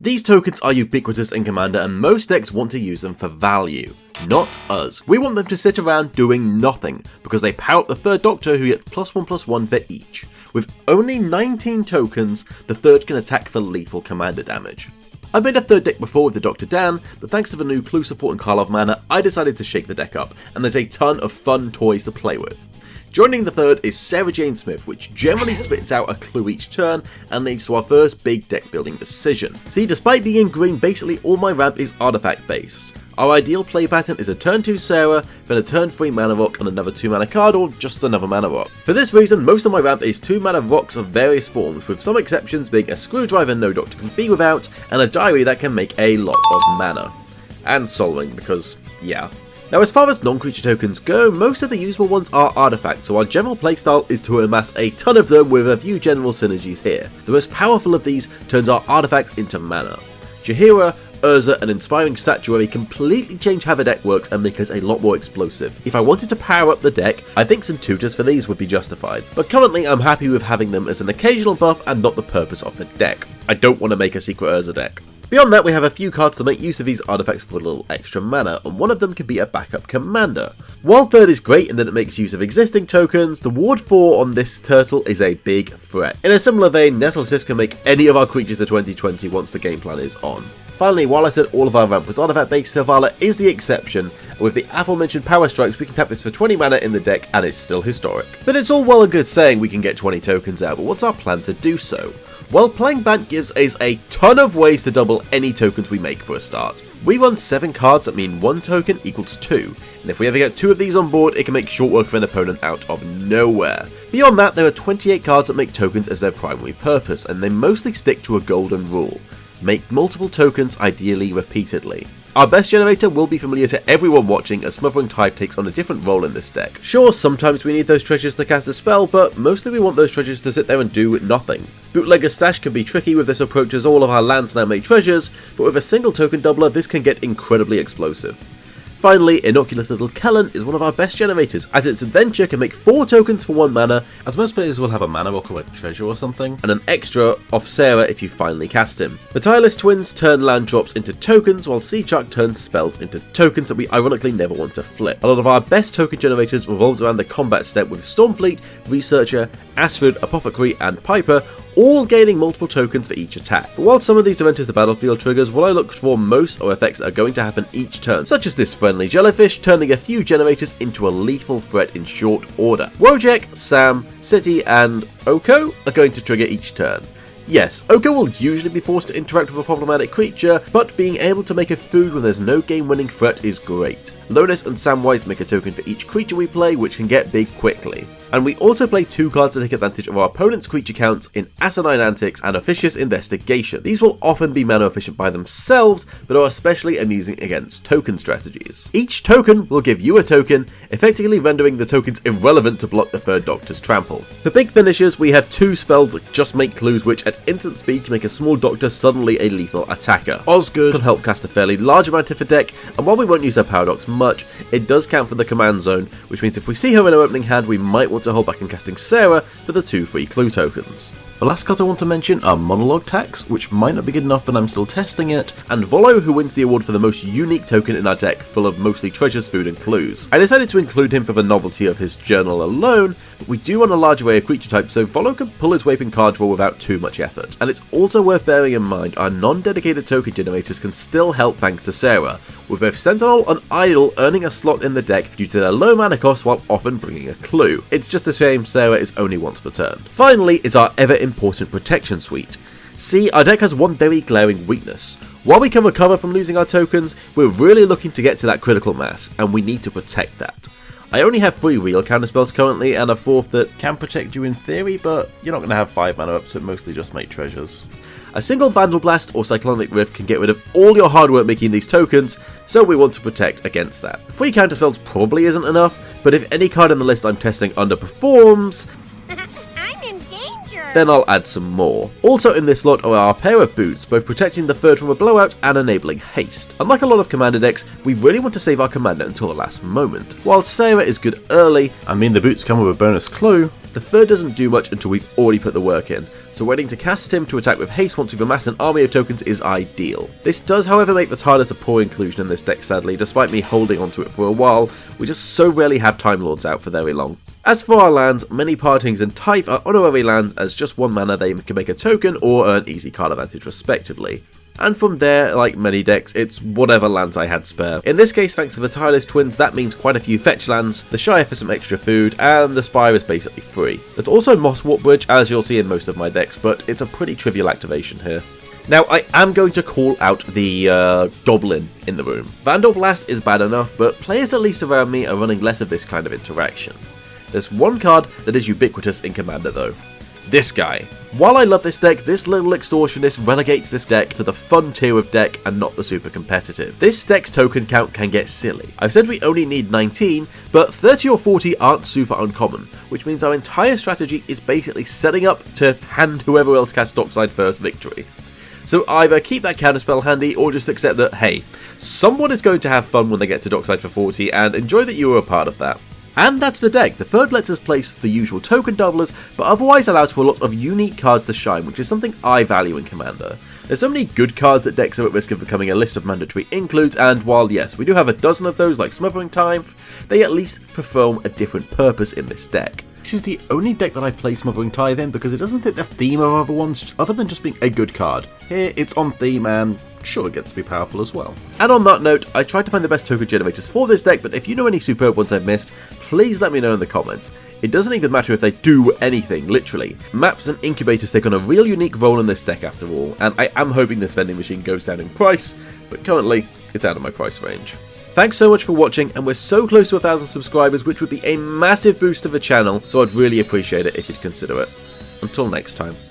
These tokens are ubiquitous in Commander and most decks want to use them for value. Not us. We want them to sit around doing nothing, because they power up the third Doctor who get +1/+1 for each. With only 19 tokens, the third can attack for lethal Commander damage. I've made a third deck before with the Dr. Dan, but thanks to the new clue support and Karlov mana, I decided to shake the deck up, and there's a ton of fun toys to play with. Joining the third is Sarah Jane Smith, which generally spits out a clue each turn and leads to our first big deck building decision. See, despite being green, basically all my ramp is artifact based. Our ideal play pattern is a turn 2 Sarah, then a turn 3 mana rock on another 2 mana card or just another mana rock. For this reason, most of my ramp is 2 mana rocks of various forms, with some exceptions being a screwdriver no Doctor can be without, and a diary that can make a lot of mana. And soloing, because yeah. Now, as far as non-creature tokens go, most of the usable ones are artifacts, so our general playstyle is to amass a ton of them with a few general synergies here. The most powerful of these turns our artifacts into mana. Jaheira, Urza and Inspiring Statuary completely change how the deck works and make us a lot more explosive. If I wanted to power up the deck, I think some tutors for these would be justified, but currently I'm happy with having them as an occasional buff and not the purpose of the deck. I don't want to make a secret Urza deck. Beyond that, we have a few cards to make use of these artifacts for a little extra mana, and one of them can be a backup commander. While third is great in that it makes use of existing tokens, the Ward 4 on this turtle is a big threat. In a similar vein, Nettlesys can make any of our creatures a 20/20 once the game plan is on. Finally, while I said all of our ramp was artifact based, Selvala is the exception, and with the aforementioned power strikes we can tap this for 20 mana in the deck and it's still historic. But it's all well and good saying we can get 20 tokens out, but what's our plan to do so? Well, playing Bant gives us a ton of ways to double any tokens we make for a start. We run 7 cards that mean 1 token equals 2, and if we ever get 2 of these on board, it can make short work of an opponent out of nowhere. Beyond that, there are 28 cards that make tokens as their primary purpose, and they mostly stick to a golden rule. Make multiple tokens, ideally repeatedly. Our best generator will be familiar to everyone watching, as Smothering Tide takes on a different role in this deck. Sure, sometimes we need those treasures to cast a spell, but mostly we want those treasures to sit there and do nothing. Bootlegger Stash can be tricky with this approach as all of our lands now make treasures, but with a single token doubler this can get incredibly explosive. Finally, Innocuous Little Kellen is one of our best generators, as its adventure can make 4 tokens for 1 mana, as most players will have a mana rock or a treasure or something, and an extra off Sarah if you finally cast him. The Tireless Twins turn land drops into tokens, while Seachuck turns spells into tokens that we ironically never want to flip. A lot of our best token generators revolves around the combat step, with Stormfleet, Researcher, Astrid, Apothecary and Piper all gaining multiple tokens for each attack. But while some of these are enters the battlefield triggers, what I look for most are effects that are going to happen each turn, such as this friendly jellyfish turning a few generators into a lethal threat in short order. Wojek, Sam, City and Oko are going to trigger each turn. Yes, Oko will usually be forced to interact with a problematic creature, but being able to make a food when there's no game-winning threat is great. Lotus and Samwise make a token for each creature we play, which can get big quickly. And we also play 2 cards to take advantage of our opponent's creature counts in Asinine Antics and Officious Investigation. These will often be mana efficient by themselves, but are especially amusing against token strategies. Each token will give you a token, effectively rendering the tokens irrelevant to block the third Doctor's trample. For big finishers, we have 2 spells that just make clues, which at instant speed can make a small Doctor suddenly a lethal attacker. Osgood can help cast a fairly large amount of the deck, and while we won't use our paradox much, it does count for the command zone, which means if we see her in our opening hand, we might want to hold back in casting Sarah for the 2 free clue tokens. The last cards I want to mention are Monologue Tax, which might not be good enough but I'm still testing it, and Volo, who wins the award for the most unique token in our deck, full of mostly treasures, food and clues. I decided to include him for the novelty of his journal alone, but we do run a large array of creature types, so Volo can pull his weight in card draw without too much effort. And it's also worth bearing in mind our non-dedicated token generators can still help thanks to Sarah, with both Sentinel and Idol earning a slot in the deck due to their low mana cost while often bringing a clue. It's just a shame Sarah is only once per turn. Finally is our ever important protection suite. See, our deck has one very glaring weakness. While we can recover from losing our tokens, we're really looking to get to that critical mass, and we need to protect that. I only have 3 real counterspells currently, and a 4th that can protect you in theory, but you're not going to have 5 mana up, so it mostly just make treasures. A single Vandal Blast or Cyclonic Rift can get rid of all your hard work making these tokens, so we want to protect against that. 3 counterspells probably isn't enough, but if any card in the list I'm testing underperforms, then I'll add some more. Also in this slot are our pair of boots, both protecting the third from a blowout and enabling haste. Unlike a lot of commander decks, we really want to save our commander until the last moment. While Sarah is good early, I mean the boots come with a bonus clue, the the third doesn't do much until we've already put the work in, so waiting to cast him to attack with haste once we've amassed an army of tokens is ideal. This does however make the Tyrant a poor inclusion in this deck sadly, despite me holding onto it for a while. We just so rarely have Time Lords out for very long. As for our lands, many Partings and Tithe are honorary lands as just 1 mana they can make a token or earn easy card advantage respectively. And from there, like many decks, it's whatever lands I had spare. In this case, thanks to the Tireless Twins, that means quite a few fetch lands, the Shire for some extra food, and the Spire is basically free. There's also Mosswarp Bridge, as you'll see in most of my decks, but it's a pretty trivial activation here. Now, I am going to call out the Goblin in the Room. Vandal Blast is bad enough, but players at least around me are running less of this kind of interaction. There's one card that is ubiquitous in Commander though. This guy. While I love this deck, this little extortionist relegates this deck to the fun tier of deck and not the super competitive. This deck's token count can get silly. I've said we only need 19, but 30 or 40 aren't super uncommon, which means our entire strategy is basically setting up to hand whoever else casts Dockside first victory. So either keep that counterspell handy or just accept that, hey, someone is going to have fun when they get to Dockside for 40 and enjoy that you were a part of that. And that's the deck. The third lets us place the usual token doublers, but otherwise allows for a lot of unique cards to shine, which is something I value in Commander. There's so many good cards that decks are at risk of becoming a list of mandatory includes, and while yes, we do have a dozen of those like Smothering Tithe, they at least perform a different purpose in this deck. This is the only deck that I play Smothering Tithe in because it doesn't fit the theme of other ones, other than just being a good card. Here, it's on theme and sure it gets to be powerful as well. And on that note, I tried to find the best token generators for this deck, but if you know any superb ones I've missed, please let me know in the comments. It doesn't even matter if they do anything, literally. Maps and incubators take on a real unique role in this deck after all, and I am hoping this vending machine goes down in price, but currently, it's out of my price range. Thanks so much for watching, and we're so close to 1,000 subscribers, which would be a massive boost to the channel, so I'd really appreciate it if you'd consider it. Until next time.